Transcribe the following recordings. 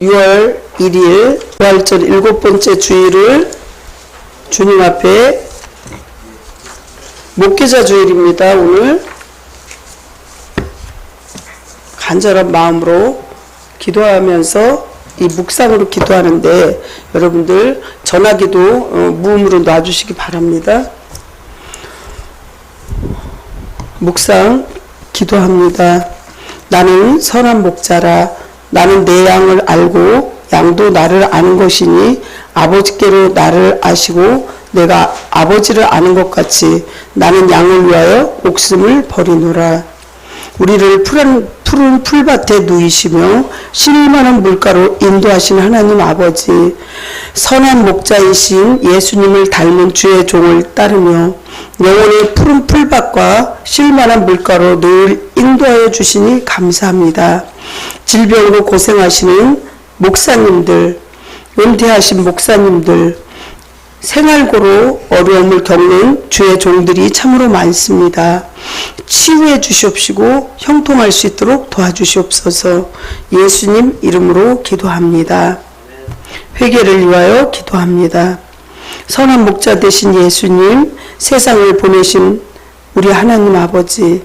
6월 1일 부활절 7번째 주일을 주님 앞에 목회자 주일입니다. 오늘 간절한 마음으로 기도하면서 이 묵상으로 기도하는데 여러분들 전화기도 무음으로 놔주시기 바랍니다. 묵상 기도합니다. 나는 선한 목자라. 나는 내 양을 알고 양도 나를 아는 것이니 아버지께로 나를 아시고 내가 아버지를 아는 것 같이 나는 양을 위하여 목숨을 버리노라. 우리를 푸른 풀밭에 누이시며 쉴만한 물가로 인도하신 하나님 아버지, 선한 목자이신 예수님을 닮은 주의 종을 따르며 영혼의 푸른 풀밭과 쉴만한 물가로 늘 인도하여 주시니 감사합니다. 질병으로 고생하시는 목사님들, 은퇴하신 목사님들, 생활고로 어려움을 겪는 주의 종들이 참으로 많습니다. 치유해 주시옵시고 형통할 수 있도록 도와주시옵소서. 예수님 이름으로 기도합니다. 회개를 위하여 기도합니다. 선한 목자 되신 예수님, 세상을 보내신 우리 하나님 아버지,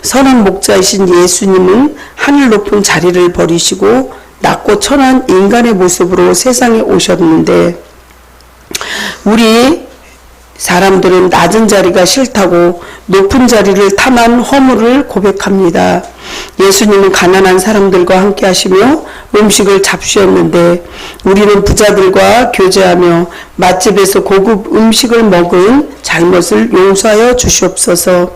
선한 목자이신 예수님은 하늘 높은 자리를 버리시고 낮고 천한 인간의 모습으로 세상에 오셨는데 우리 사람들은 낮은 자리가 싫다고 높은 자리를 탐한 허물을 고백합니다. 예수님은 가난한 사람들과 함께 하시며 음식을 잡수셨는데 우리는 부자들과 교제하며 맛집에서 고급 음식을 먹은 잘못을 용서하여 주시옵소서.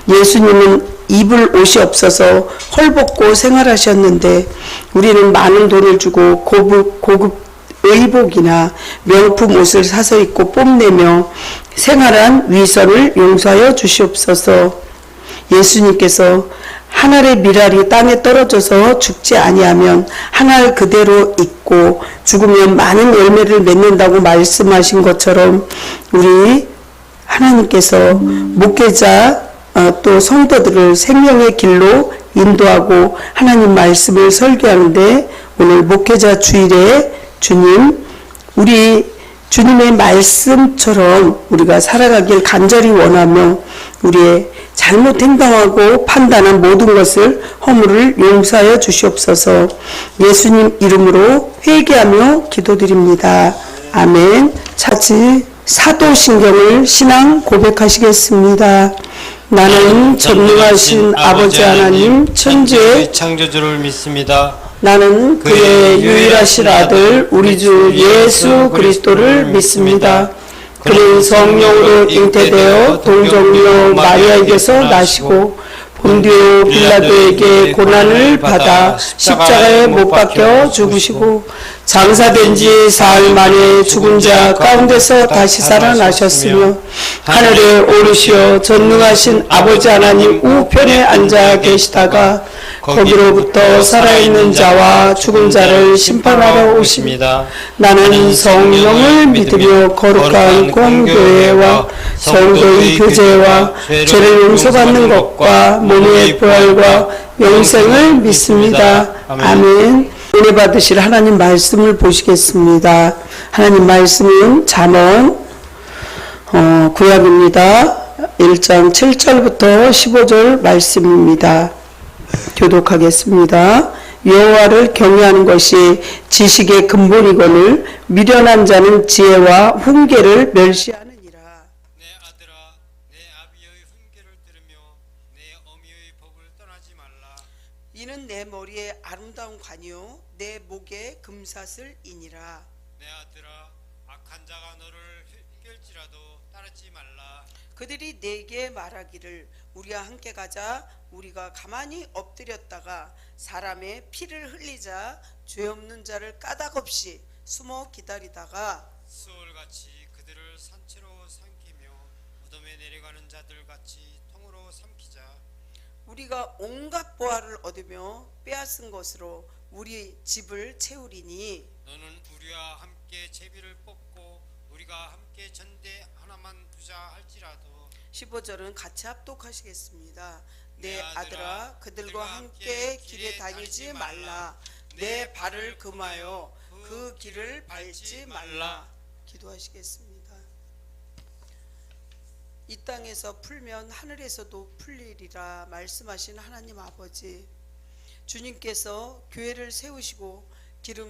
예수님은 입을 옷이 없어서 헐벗고 생활하셨는데 우리는 많은 돈을 주고 고급 의복이나 명품 옷을 사서 입고 뽐내며 생활한 위선을 용서하여 주시옵소서. 예수님께서 한 알의 밀알이 땅에 떨어져서 죽지 아니하면 한 알 그대로 있고 죽으면 많은 열매를 맺는다고 말씀하신 것처럼 우리 하나님께서 목회자 또 성도들을 생명의 길로 인도하고 하나님 말씀을 설교하는데 오늘 목회자 주일에 주님, 우리 주님의 말씀처럼 우리가 살아가길 간절히 원하며 우리의 잘못 행동하고 판단한 모든 것을 허물을 용서하여 주시옵소서. 예수님 이름으로 회개하며 기도드립니다. 아멘. 차지 사도신경을 신앙 고백하시겠습니다. 나는 전능하신 아버지 하나님 천지의 창조주를 믿습니다. 나는 그의 유일하신 아들 우리 주 예수 그리스도를 믿습니다. 그는 성령으로 잉태되어 동정녀 마리아에게서 나시고 본디오 빌라도에게 고난을 받아 십자가에 못 박혀 죽으시고 장사된 지 사흘 만에 죽은 자 가운데서 다시 살아나셨으며 하늘에 오르시어 전능하신 아버지 하나님 우편에 앉아 계시다가 거기로부터 살아있는 자와 죽은 자를 심판하러 오십니다. 나는 성령을 믿으며 거룩한 공교회와 성도의 교제와 죄를 용서받는 것과 몸의 부활과 영생을 믿습니다. 아멘. 은혜 받으실 하나님 말씀을 보시겠습니다. 하나님 말씀은 잠언 구약입니다. 1장 7절부터 15절 말씀입니다. 교독하겠습니다. 여호와를 경외하는 것이 지식의 근본이거늘 미련한 자는 지혜와 훈계를 멸시하느니라. 내 아들아, 내 아비의 훈계를 들으며 내 어미의 법을 떠나지 말라. 이는 내 머리에 아름다운 관이요 내 목에 금사슬이니라. 내 아들아, 악한 자가 너를 휘갈지라도 따르지 말라. 그들이 내게 말하기를 우리와 함께 가자. 우리가 가만히 엎드렸다가 사람의 피를 흘리자. 죄 없는 자를 까닭없이 숨어 기다리다가 수월같이 그들을 산채로 삼키며 무덤에 내려가는 자들같이 통으로 삼키자. 우리가 온갖 보화를 얻으며 빼앗은 것으로 우리 집을 채우리니 너는 우리와 함께 제비를 뽑고 우리가 함께 전대 하나만 두자 할지라도 15절은 같이 합독하시겠습니다. 내 아들아 그들과 함께 길에 다니지 말라. 내 발을 금하여 그 길을 밟지 말라. 기도하시겠습니다. 이 땅에서 풀면 하늘에서도 풀리리라 말씀하신 하나님 아버지, 주님께서 교회를 세우시고 기름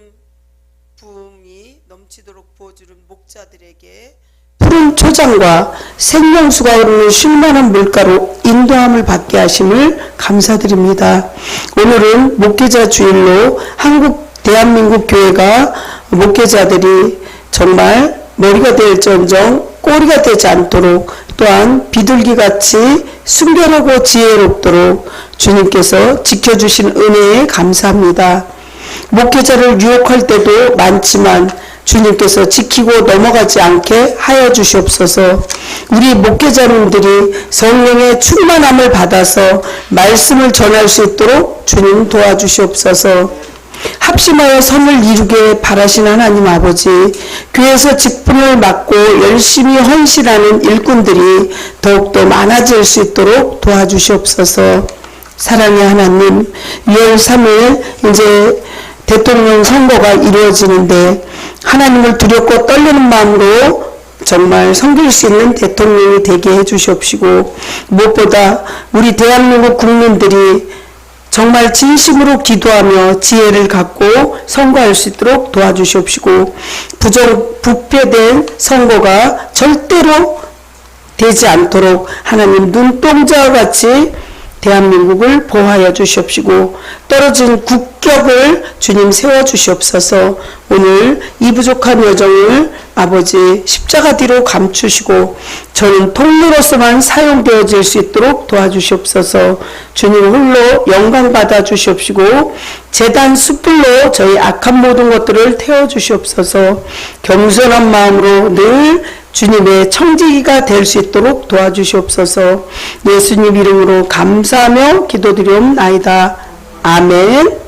부음이 넘치도록 부어주는 목자들에게 푸른 초장과 생명수가 흐르는 쉴만한 물가로 인도함을 받게 하심을 감사드립니다. 오늘은 목회자 주일로 대한민국 교회가 목회자들이 정말 머리가 될지언정 꼬리가 되지 않도록, 또한 비둘기같이 순결하고 지혜롭도록 주님께서 지켜주신 은혜에 감사합니다. 목회자를 유혹할 때도 많지만 주님께서 지키고 넘어가지 않게 하여 주시옵소서. 우리 목회자님들이 성령의 충만함을 받아서 말씀을 전할 수 있도록 주님 도와주시옵소서. 합심하여 선을 이루게 바라신 하나님 아버지, 교회에서 직분을 맡고 열심히 헌신하는 일꾼들이 더욱더 많아질 수 있도록 도와주시옵소서. 사랑의 하나님, 2월 3일 이제 대통령 선거가 이루어지는데 하나님을 두렵고 떨리는 마음으로 정말 섬길 수 있는 대통령이 되게 해주시옵시고, 무엇보다 우리 대한민국 국민들이 정말 진심으로 기도하며 지혜를 갖고 선거할 수 있도록 도와주시옵시고, 부패된 선거가 절대로 되지 않도록 하나님 눈동자와 같이 대한민국을 보호하여 주시옵시고, 떨어진 국격을 주님 세워주시옵소서. 오늘 이 부족한 여정을 아버지 십자가 뒤로 감추시고 저는 통로로서만 사용되어질 수 있도록 도와주시옵소서. 주님 홀로 영광 받아 주시옵시고 제단 숯불로 저희 악한 모든 것들을 태워주시옵소서. 겸손한 마음으로 늘 주님의 청지기가 될 수 있도록 도와주시옵소서. 예수님 이름으로 감사하며 기도드리옵나이다. 아멘.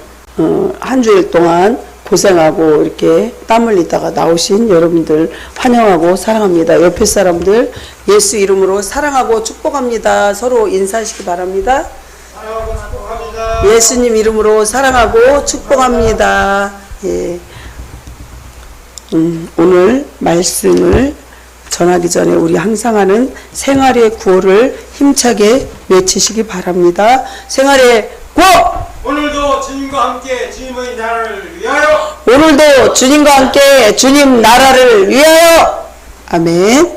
한 주일 동안 고생하고 이렇게 땀 흘리다가 나오신 여러분들 환영하고 사랑합니다. 옆에 사람들 예수 이름으로 사랑하고 축복합니다. 서로 인사하시기 바랍니다. 사랑하고 축복합니다. 예수님 이름으로 사랑하고 축복합니다. 예. 오늘 말씀을 전하기 전에 우리 항상 하는 생활의 구호를 힘차게 외치시기 바랍니다. 생활의 구호! 오늘도 주님과 함께 주님의 나라를 위하여. 오늘도 주님과 함께 주님 나라를 위하여. 아멘.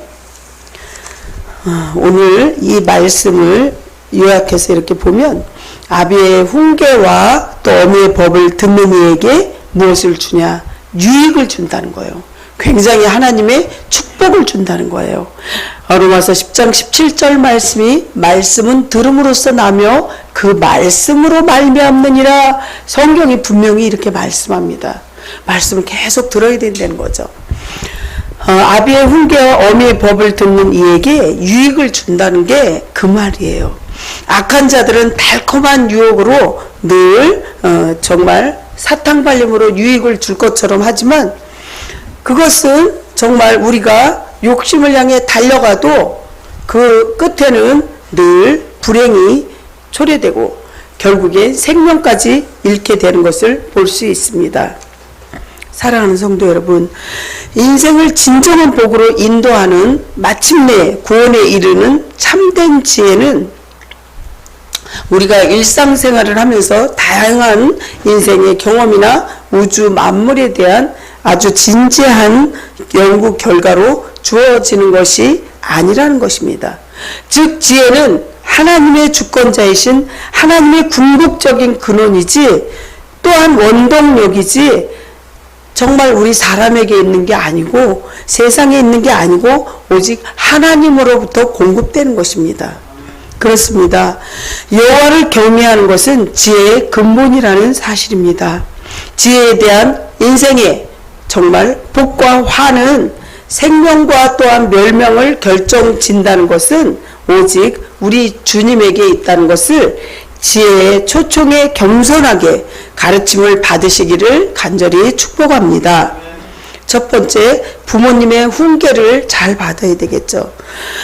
오늘 이 말씀을 요약해서 이렇게 보면 아비의 훈계와 또 어미의 법을 듣는 이에게 무엇을 주냐? 유익을 준다는 거예요. 굉장히 하나님의 축복을 준다는 거예요. 로마서 10장 17절 말씀은 들음으로써 나며 그 말씀으로 말미암느니라. 성경이 분명히 이렇게 말씀합니다. 말씀을 계속 들어야 된다는 거죠. 아비의 훈계와 어미의 법을 듣는 이에게 유익을 준다는 게 그 말이에요. 악한 자들은 달콤한 유혹으로 늘 정말 사탕발림으로 유익을 줄 것처럼 하지만 그것은 정말 우리가 욕심을 향해 달려가도 그 끝에는 늘 불행이 초래되고 결국엔 생명까지 잃게 되는 것을 볼 수 있습니다. 사랑하는 성도 여러분, 인생을 진정한 복으로 인도하는 마침내 구원에 이르는 참된 지혜는 우리가 일상생활을 하면서 다양한 인생의 경험이나 우주 만물에 대한 아주 진지한 연구 결과로 주어지는 것이 아니라는 것입니다. 즉 지혜는 하나님의 주권자이신 하나님의 궁극적인 근원이지 또한 원동력이지 정말 우리 사람에게 있는 게 아니고 세상에 있는 게 아니고 오직 하나님으로부터 공급되는 것입니다. 그렇습니다. 여호와를 경외하는 것은 지혜의 근본이라는 사실입니다. 지혜에 대한 인생의 정말 복과 화는 생명과 또한 멸명을 결정진다는 것은 오직 우리 주님에게 있다는 것을 지혜의 초청에 겸손하게 가르침을 받으시기를 간절히 축복합니다. 첫 번째, 부모님의 훈계를 잘 받아야 되겠죠.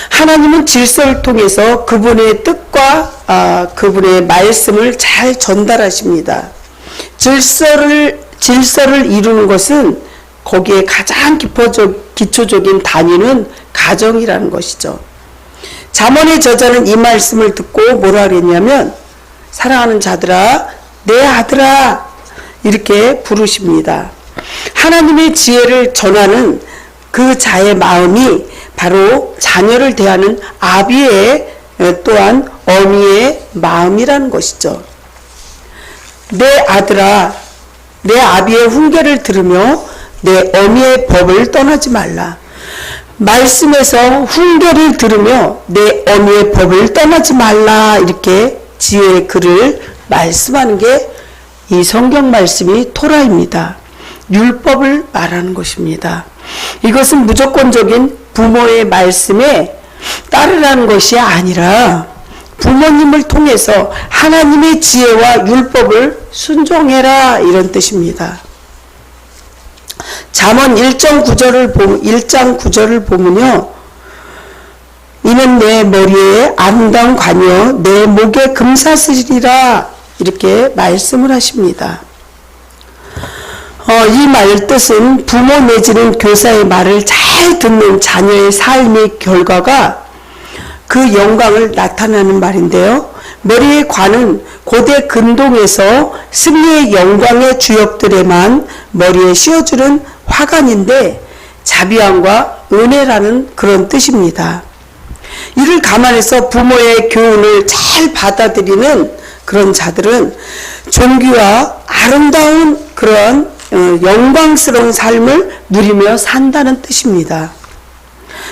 하나님은 질서를 통해서 그분의 뜻과 그분의 말씀을 잘 전달하십니다. 질서를 이루는 것은 거기에 가장 기초적인 단위는 가정이라는 것이죠. 잠언의 저자는 이 말씀을 듣고 뭐라 그랬냐면 사랑하는 자들아 내 아들아 이렇게 부르십니다. 하나님의 지혜를 전하는 그 자의 마음이 바로 자녀를 대하는 아비의 또한 어미의 마음이라는 것이죠. 내 아들아 내 아비의 훈계를 들으며 내 어미의 법을 떠나지 말라. 말씀에서 훈계를 들으며 내 어미의 법을 떠나지 말라 이렇게 지혜의 글을 말씀하는 게 이 성경 말씀이 토라입니다. 율법을 말하는 것입니다. 이것은 무조건적인 부모의 말씀에 따르라는 것이 아니라 부모님을 통해서 하나님의 지혜와 율법을 순종해라 이런 뜻입니다. 잠언 1장 9절을 보면요. 이는 내 머리에 아름다운 관이요 내 목에 금사슬이라 이렇게 말씀을 하십니다. 이 말 뜻은 부모 내지는 교사의 말을 잘 듣는 자녀의 삶의 결과가 그 영광을 나타내는 말인데요. 머리의 관은 고대 근동에서 승리의 영광의 주역들에만 머리에 씌워주는 화관인데 자비함과 은혜라는 그런 뜻입니다. 이를 감안해서 부모의 교훈을 잘 받아들이는 그런 자들은 존귀와 아름다운 그런 영광스러운 삶을 누리며 산다는 뜻입니다.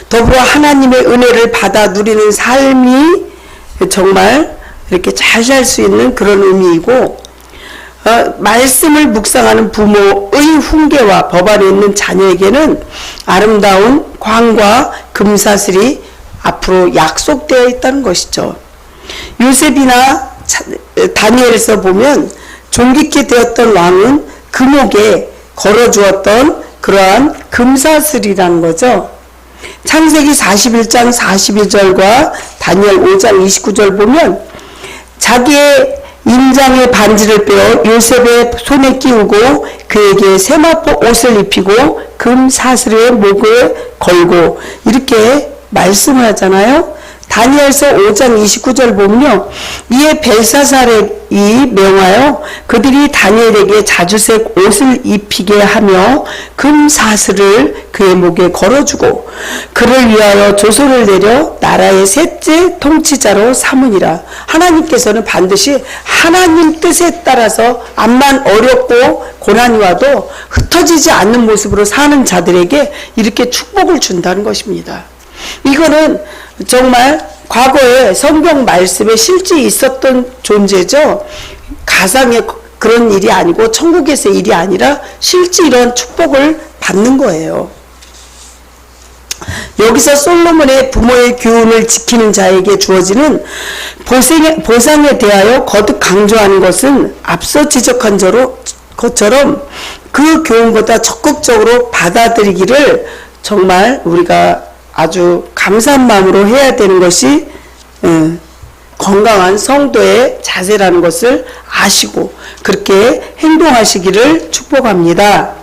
더불어 하나님의 은혜를 받아 누리는 삶이 정말 이렇게 잘 살 수 있는 그런 의미이고 말씀을 묵상하는 부모의 훈계와 법 안에 있는 자녀에게는 아름다운 광과 금사슬이 앞으로 약속되어 있다는 것이죠. 요셉이나 다니엘에서 보면 존귀케 되었던 왕은 금옥에 걸어주었던 그러한 금사슬이라는 거죠. 창세기 41장 42절과 다니엘 5장 29절 보면 자기의 인장의 반지를 빼어 요셉의 손에 끼우고 그에게 세마포 옷을 입히고 금사슬의 목에 걸고 이렇게 말씀을 하잖아요. 다니엘서 5장 29절 보면요. 이에 벨사살이 명하여 그들이 다니엘에게 자주색 옷을 입히게 하며 금사슬을 그의 목에 걸어주고 그를 위하여 조서를 내려 나라의 셋째 통치자로 삼으니라. 하나님께서는 반드시 하나님 뜻에 따라서 암만 어렵고 고난이 와도 흩어지지 않는 모습으로 사는 자들에게 이렇게 축복을 준다는 것입니다. 이거는 정말 과거에 성경 말씀에 실제 있었던 존재죠. 가상의 그런 일이 아니고 천국에서의 일이 아니라 실제 이런 축복을 받는 거예요. 여기서 솔로몬의 부모의 교훈을 지키는 자에게 주어지는 보상에 대하여 거듭 강조하는 것은 앞서 지적한 것처럼 그 교훈보다 적극적으로 받아들이기를 정말 우리가 아주 감사한 마음으로 해야 되는 것이 건강한 성도의 자세라는 것을 아시고 그렇게 행동하시기를 축복합니다.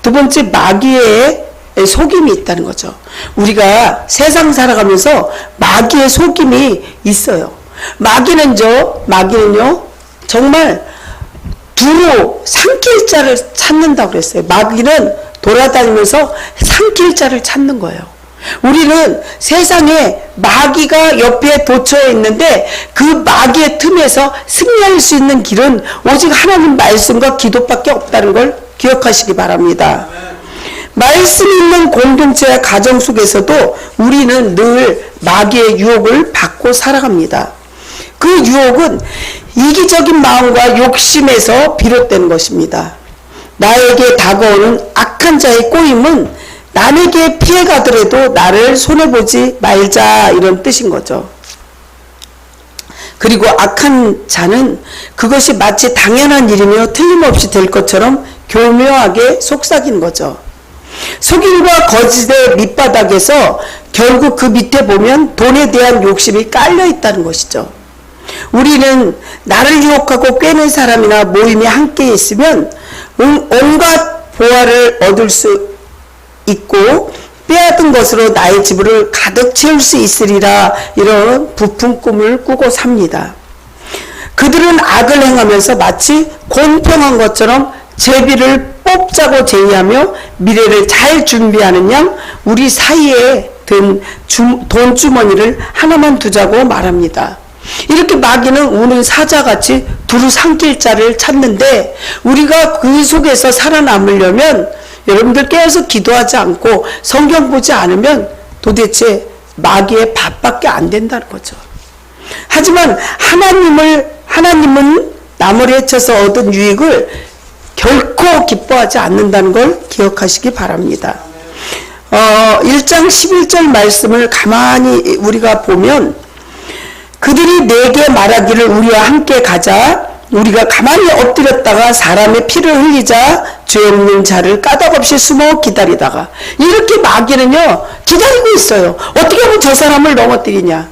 두 번째, 마귀의 속임이 있다는 거죠. 우리가 세상 살아가면서 마귀의 속임이 있어요. 마귀는요 정말 두루 삼킬 자를 찾는다고 그랬어요. 마귀는 돌아다니면서 삼킬 자를 찾는 거예요. 우리는 세상에 마귀가 옆에 도처에 있는데 그 마귀의 틈에서 승리할 수 있는 길은 오직 하나님 말씀과 기도밖에 없다는 걸 기억하시기 바랍니다. 말씀 있는 공동체와 가정 속에서도 우리는 늘 마귀의 유혹을 받고 살아갑니다. 그 유혹은 이기적인 마음과 욕심에서 비롯되는 것입니다. 나에게 다가오는 악한 자의 꼬임은 남에게 피해가더라도 나를 손해보지 말자 이런 뜻인 거죠. 그리고 악한 자는 그것이 마치 당연한 일이며 틀림없이 될 것처럼 교묘하게 속삭이는 거죠. 속임과 거짓의 밑바닥에서 결국 그 밑에 보면 돈에 대한 욕심이 깔려 있다는 것이죠. 우리는 나를 유혹하고 꿰는 사람이나 모임이 함께 있으면 온갖 보화를 얻을 수 있고 빼앗은 것으로 나의 지불을 가득 채울 수 있으리라, 이런 부푼 꿈을 꾸고 삽니다. 그들은 악을 행하면서 마치 공평한 것처럼 제비를 뽑자고 제의하며 미래를 잘 준비하는 양 우리 사이에 든 돈주머니를 하나만 두자고 말합니다. 이렇게 마귀는 우는 사자같이 두루 삼킬 자를 찾는데, 우리가 그 속에서 살아남으려면 여러분들 깨어서 기도하지 않고 성경 보지 않으면 도대체 마귀의 밥밖에 안 된다는 거죠. 하지만 하나님은 남을 해쳐서 얻은 유익을 결코 기뻐하지 않는다는 걸 기억하시기 바랍니다. 1장 11절 말씀을 가만히 우리가 보면, 그들이 내게 말하기를 우리와 함께 가자. 우리가 가만히 엎드렸다가 사람의 피를 흘리자. 죄 없는 자를 까닭없이 숨어 기다리다가. 이렇게 마귀는요 기다리고 있어요. 어떻게 하면 저 사람을 넘어뜨리냐.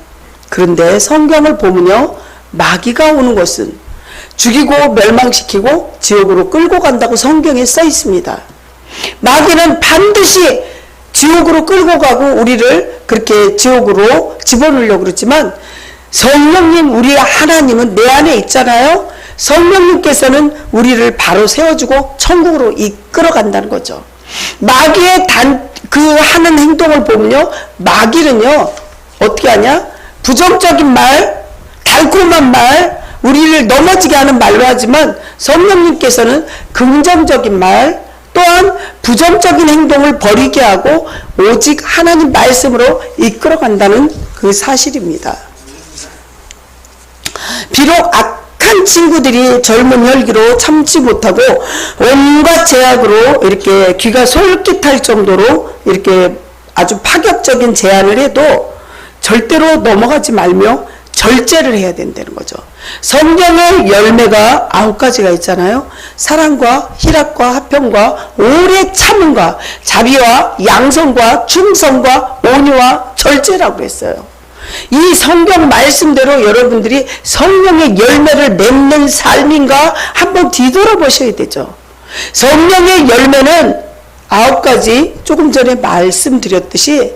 그런데 성경을 보면요, 마귀가 오는 것은 죽이고 멸망시키고 지옥으로 끌고 간다고 성경에 써 있습니다. 마귀는 반드시 지옥으로 끌고 가고 우리를 그렇게 지옥으로 집어넣으려고 그러지만, 성령님, 우리 하나님은 내 안에 있잖아요. 성령님께서는 우리를 바로 세워주고 천국으로 이끌어 간다는 거죠. 마귀의 그 하는 행동을 보면요, 마귀는요 어떻게 하냐, 부정적인 말, 달콤한 말, 우리를 넘어지게 하는 말로 하지만, 성령님께서는 긍정적인 말, 또한 부정적인 행동을 버리게 하고 오직 하나님 말씀으로 이끌어 간다는 그 사실입니다. 비록 악한 친구들이 젊은 혈기로 참지 못하고 온갖 제약으로 이렇게 귀가 솔깃할 정도로 이렇게 아주 파격적인 제안을 해도 절대로 넘어가지 말며 절제를 해야 된다는 거죠. 성경의 열매가 9가지가 있잖아요. 사랑과 희락과 화평과 오래 참음과 자비와 양성과 충성과 온유와 절제라고 했어요. 이 성경 말씀대로 여러분들이 성령의 열매를 맺는 삶인가 한번 뒤돌아보셔야 되죠. 성령의 열매는 9가지 조금 전에 말씀드렸듯이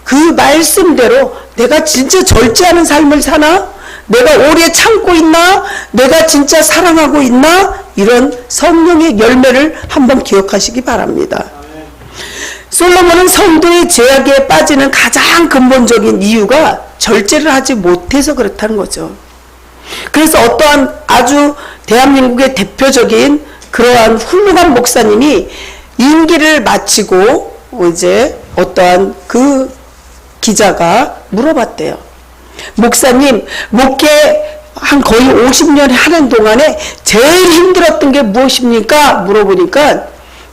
그 말씀대로 내가 진짜 절제하는 삶을 사나? 내가 오래 참고 있나? 내가 진짜 사랑하고 있나? 이런 성령의 열매를 한번 기억하시기 바랍니다. 솔로몬은 성도의 죄악에 빠지는 가장 근본적인 이유가 절제를 하지 못해서 그렇다는 거죠. 그래서 어떠한 아주 대한민국의 대표적인 그러한 훌륭한 목사님이 임기를 마치고 이제 어떠한 그 기자가 물어봤대요. 목사님, 목회 한 거의 50년 하는 동안에 제일 힘들었던 게 무엇입니까? 물어보니까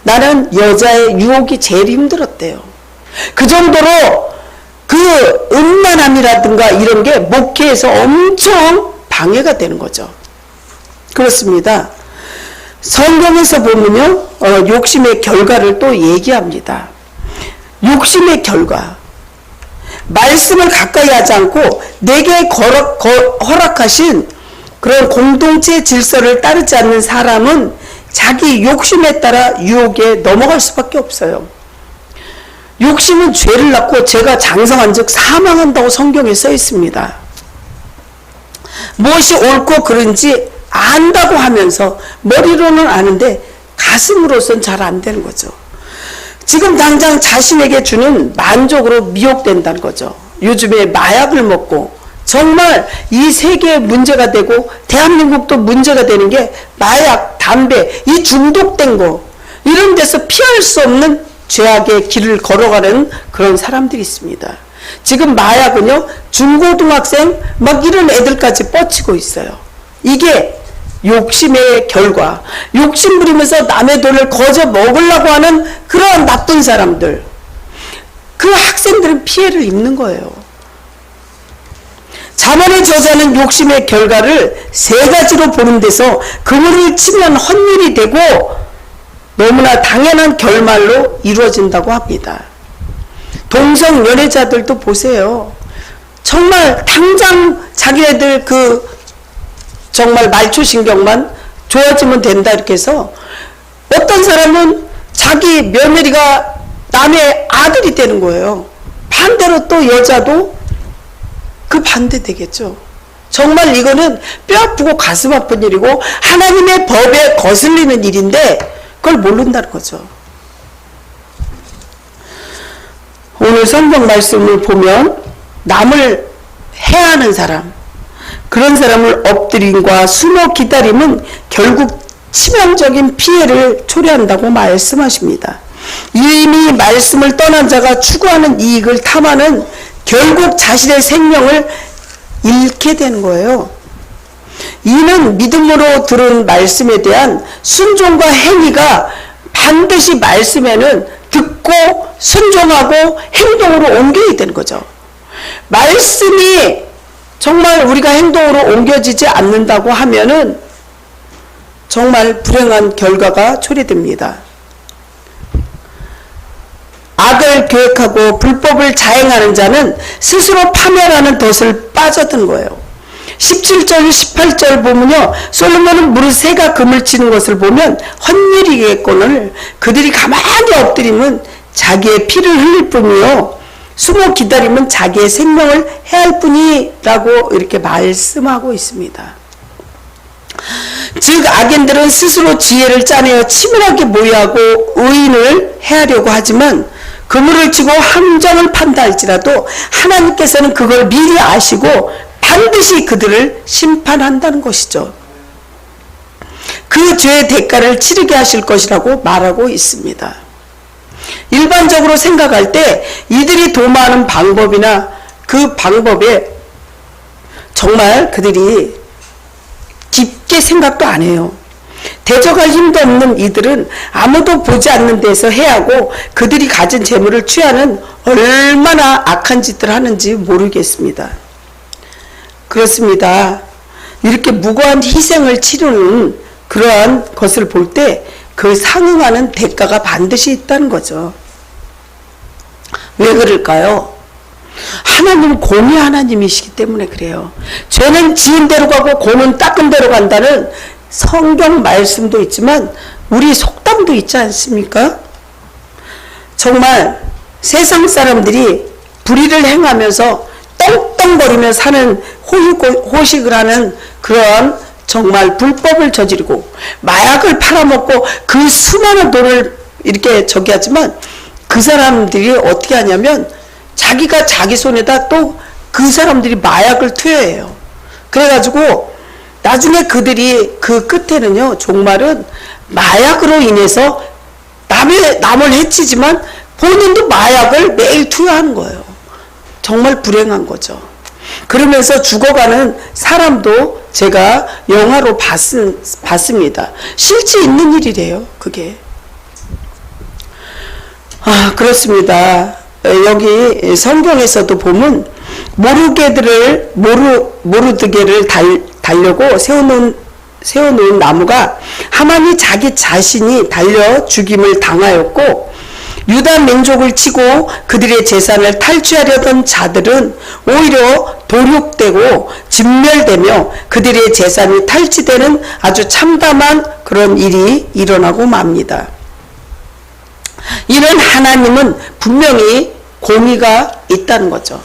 나는 여자의 유혹이 제일 힘들었대요. 그 정도로 그 음란함이라든가 이런 게 목회에서 엄청 방해가 되는 거죠. 그렇습니다. 성경에서 보면요, 욕심의 결과를 또 얘기합니다. 욕심의 결과. 말씀을 가까이 하지 않고 내게 허락하신 그런 공동체 질서를 따르지 않는 사람은 자기 욕심에 따라 유혹에 넘어갈 수밖에 없어요. 욕심은 죄를 낳고 죄가 장성한 즉 사망한다고 성경에 써 있습니다. 무엇이 옳고 그른지 안다고 하면서 머리로는 아는데 가슴으로선 잘 안 되는 거죠. 지금 당장 자신에게 주는 만족으로 미혹된다는 거죠. 요즘에 마약을 먹고 정말 이 세계에 문제가 되고 대한민국도 문제가 되는 게 마약, 담배, 이 중독된 거, 이런 데서 피할 수 없는 죄악의 길을 걸어가는 그런 사람들이 있습니다. 지금 마약은요, 중고등학생 막 이런 애들까지 뻗치고 있어요. 이게 욕심의 결과, 욕심 부리면서 남의 돈을 거저 먹으려고 하는 그런 나쁜 사람들, 그 학생들은 피해를 입는 거예요. 잠언의 저자는 욕심의 결과를 3가지로 보는 데서 그물을 치면 헛일이 되고 너무나 당연한 결말로 이루어진다고 합니다. 동성 연애자들도 보세요. 정말 당장 자기네들 그 정말 말초신경만 좋아지면 된다 이렇게 해서 어떤 사람은 자기 며느리가 남의 아들이 되는 거예요. 반대로 또 여자도 그 반대 되겠죠. 정말 이거는 뼈 아프고 가슴 아픈 일이고 하나님의 법에 거슬리는 일인데 그걸 모른다는 거죠. 오늘 성경 말씀을 보면 남을 해하는 사람, 그런 사람을 엎드림과 숨어 기다림은 결국 치명적인 피해를 초래한다고 말씀하십니다. 이미 말씀을 떠난 자가 추구하는 이익을 탐하는 결국 자신의 생명을 잃게 되는 거예요. 이는 믿음으로 들은 말씀에 대한 순종과 행위가 반드시 말씀에는 듣고 순종하고 행동으로 옮겨야 되는 거죠. 말씀이 정말 우리가 행동으로 옮겨지지 않는다고 하면은 정말 불행한 결과가 초래됩니다. 악을 계획하고 불법을 자행하는 자는 스스로 파멸하는 덫을 빠져든 거예요. 17절 18절 보면요, 솔로몬은 무릇 새가 금을 치는 것을 보면 헛일이겠거늘 그들이 가만히 엎드리면 자기의 피를 흘릴 뿐이요 숨어 기다리면 자기의 생명을 해할 뿐이라고 이렇게 말씀하고 있습니다. 즉 악인들은 스스로 지혜를 짜내어 치밀하게 모의하고 의인을 해하려고 하지만 그물을 치고 함정을 판다 할지라도 하나님께서는 그걸 미리 아시고 반드시 그들을 심판한다는 것이죠. 그 죄의 대가를 치르게 하실 것이라고 말하고 있습니다. 일반적으로 생각할 때 이들이 도모하는 방법이나 그 방법에 정말 그들이 깊게 생각도 안 해요. 대적할 힘도 없는 이들은 아무도 보지 않는 데서 해하고 그들이 가진 재물을 취하는 얼마나 악한 짓을 하는지 모르겠습니다. 그렇습니다. 이렇게 무고한 희생을 치르는 그러한 것을 볼 때 그 상응하는 대가가 반드시 있다는 거죠. 왜 그럴까요? 하나님은 공의 하나님이시기 때문에 그래요. 죄는 지은 대로 가고 공은 닦은 대로 간다는 성경 말씀도 있지만 우리 속담도 있지 않습니까? 정말 세상 사람들이 불의를 행하면서 떵떵거리며 사는 호식을 하는 그런 정말 불법을 저지르고 마약을 팔아먹고 그 수많은 돈을 이렇게 저기 하지만 그 사람들이 어떻게 하냐면 자기가 자기 손에다 또 그 사람들이 마약을 투여해요. 그래가지고 나중에 그들이 그 끝에는요 종말은 마약으로 인해서 남을 해치지만 본인도 마약을 매일 투여하는 거예요. 정말 불행한 거죠. 그러면서 죽어가는 사람도 제가 영화로 봤습니다. 실제 있는 일이래요. 그게. 그렇습니다. 여기 성경에서도 보면 모르드게를 달려고 세워놓은 나무가 하만이 자기 자신이 달려 죽임을 당하였고 유다 민족을 치고 그들의 재산을 탈취하려던 자들은 오히려 도륙되고 진멸되며 그들의 재산이 탈취되는 아주 참담한 그런 일이 일어나고 맙니다. 이는 하나님은 분명히 공의가 있다는 거죠.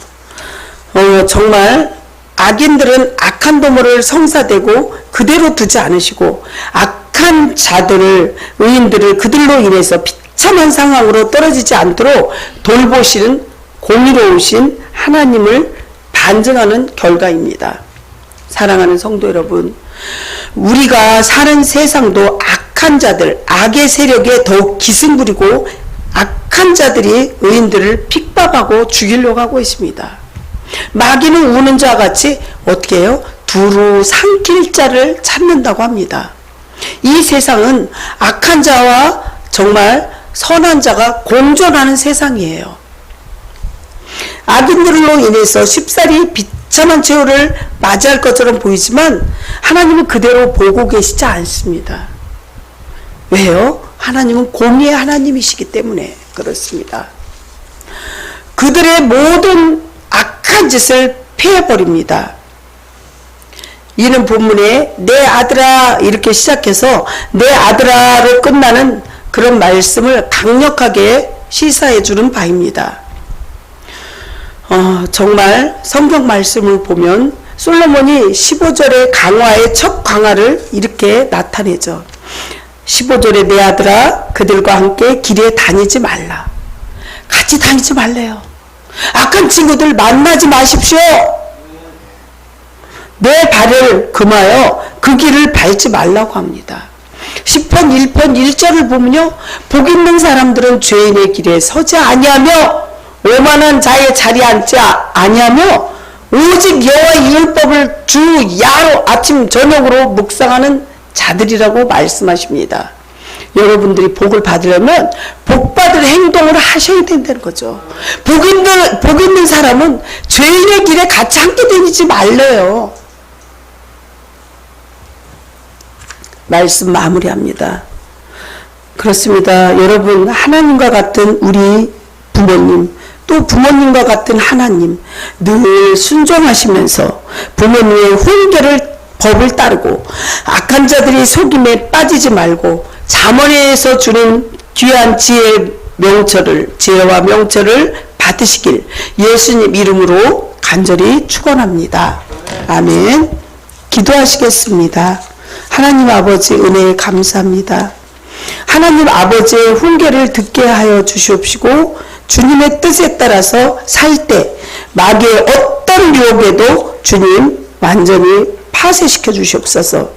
정말 악인들은 악한 도모를 성사되고 그대로 두지 않으시고 악한 자들을 의인들을 그들로 인해서 비참한 상황으로 떨어지지 않도록 돌보시는 공의로우신 하나님을 반증하는 결과입니다. 사랑하는 성도 여러분, 우리가 사는 세상도 악한 자들, 악의 세력에 더욱 기승부리고 악한 자들이 의인들을 핍박하고 죽이려고 하고 있습니다. 마귀는 우는 자와 같이 어떻게 해요? 두루 삼킬 자를 찾는다고 합니다. 이 세상은 악한 자와 정말 선한 자가 공존하는 세상이에요. 악인들로 인해서 쉽사리 비참한 최후를 맞이할 것처럼 보이지만 하나님은 그대로 보고 계시지 않습니다. 왜요? 하나님은 공의의 하나님이시기 때문에 그렇습니다. 그들의 모든 악한 짓을 패해버립니다. 이는 본문에 내 아들아 이렇게 시작해서 내 아들아로 끝나는 그런 말씀을 강력하게 시사해 주는 바입니다. 정말 성경 말씀을 보면 솔로몬이 15절의 강화의 첫 강화를 이렇게 나타내죠. 15절에 내 아들아 그들과 함께 길에 다니지 말라. 같이 다니지 말래요. 악한 친구들 만나지 마십시오. 내 발을 금하여 그 길을 밟지 말라고 합니다. 10편 1편 1절을 보면요. 복 있는 사람들은 죄인의 길에 서지 아니하며 오만한 자의 자리에 앉지 아니하며 오직 여호와의 율법을 주 야로 아침 저녁으로 묵상하는 자들이라고 말씀하십니다. 여러분들이 복을 받으려면 복 받을 행동을 하셔야 된다는 거죠. 복 있는 사람은 죄인의 길에 같이 함께 다니지 말래요. 말씀 마무리합니다. 그렇습니다. 여러분, 하나님과 같은 우리 부모님, 또 부모님과 같은 하나님 늘 순종하시면서 부모님의 훈계를 법을 따르고 악한 자들이 속임에 빠지지 말고 잠언에서 주는 귀한 지혜와 명철을 받으시길 예수님 이름으로 간절히 축원합니다. 아멘. 기도하시겠습니다. 하나님 아버지 은혜에 감사합니다. 하나님 아버지의 훈계를 듣게 하여 주시옵시고 주님의 뜻에 따라서 살 때 마귀의 어떤 유혹에도 주님 완전히 파쇄시켜 주시옵소서.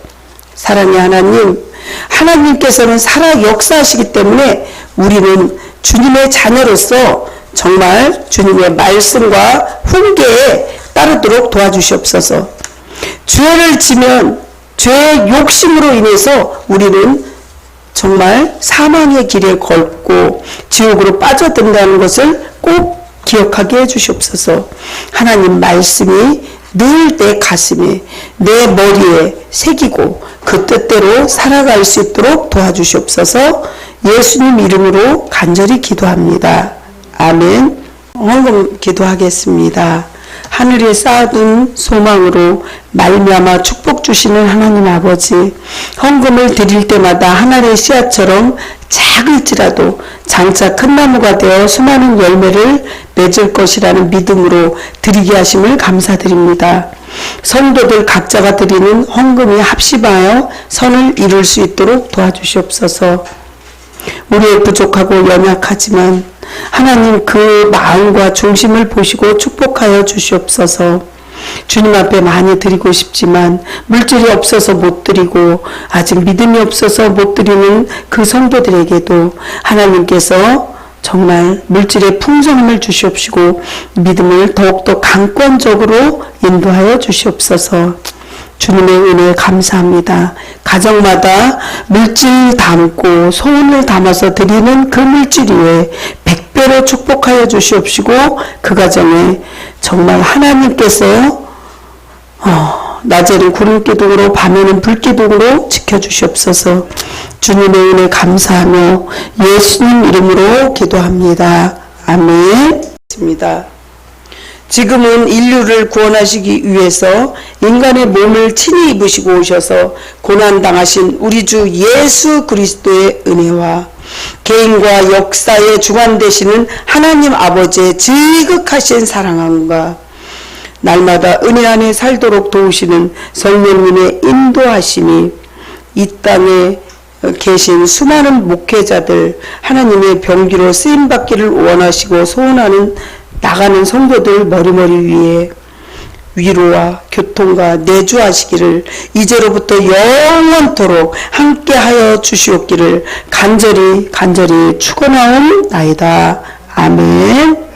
사랑의 하나님, 하나님께서는 살아 역사하시기 때문에 우리는 주님의 자녀로서 정말 주님의 말씀과 훈계에 따르도록 도와주시옵소서. 죄를 지면 죄의 욕심으로 인해서 우리는 정말 사망의 길에 걸고 지옥으로 빠져든다는 것을 꼭 기억하게 해주시옵소서. 하나님 말씀이 늘 내 가슴에 내 머리에 새기고 그 뜻대로 살아갈 수 있도록 도와주시옵소서. 예수님 이름으로 간절히 기도합니다. 아멘. 헌금 기도하겠습니다. 하늘에 쌓아둔 소망으로 말미암아 축복 주시는 하나님 아버지, 헌금을 드릴 때마다 하늘의 씨앗처럼 작을지라도 장차 큰 나무가 되어 수많은 열매를 맺을 것이라는 믿음으로 드리게 하심을 감사드립니다. 성도들 각자가 드리는 헌금이 합심하여 선을 이룰 수 있도록 도와주시옵소서. 우리의 부족하고 연약하지만 하나님 그 마음과 중심을 보시고 축복하여 주시옵소서. 주님 앞에 많이 드리고 싶지만 물질이 없어서 못 드리고 아직 믿음이 없어서 못 드리는 그 성도들에게도 하나님께서 정말 물질의 풍성함을 주시옵시고 믿음을 더욱더 강권적으로 인도하여 주시옵소서. 주님의 은혜에 감사합니다. 가정마다 물질 담고 소원을 담아서 드리는 그 물질 위에 100배로 축복하여 주시옵시고 그 가정에 정말 하나님께서 낮에는 구름기둥으로 밤에는 불기둥으로 지켜주시옵소서. 주님의 은혜 감사하며 예수님 이름으로 기도합니다. 아멘. 지금은 인류를 구원하시기 위해서 인간의 몸을 친히 입으시고 오셔서 고난당하신 우리 주 예수 그리스도의 은혜와 개인과 역사의 주관 되시는 하나님 아버지의 지극하신 사랑함과 날마다 은혜 안에 살도록 도우시는 성령님의 인도하심이 이 땅에 계신 수많은 목회자들 하나님의 병기로 쓰임받기를 원하시고 소원하는 나가는 성도들 머리머리 위에 위로와 교통과 내주하시기를 이제로부터 영원토록 함께하여 주시옵기를 간절히 축원하옵나이다. 아멘.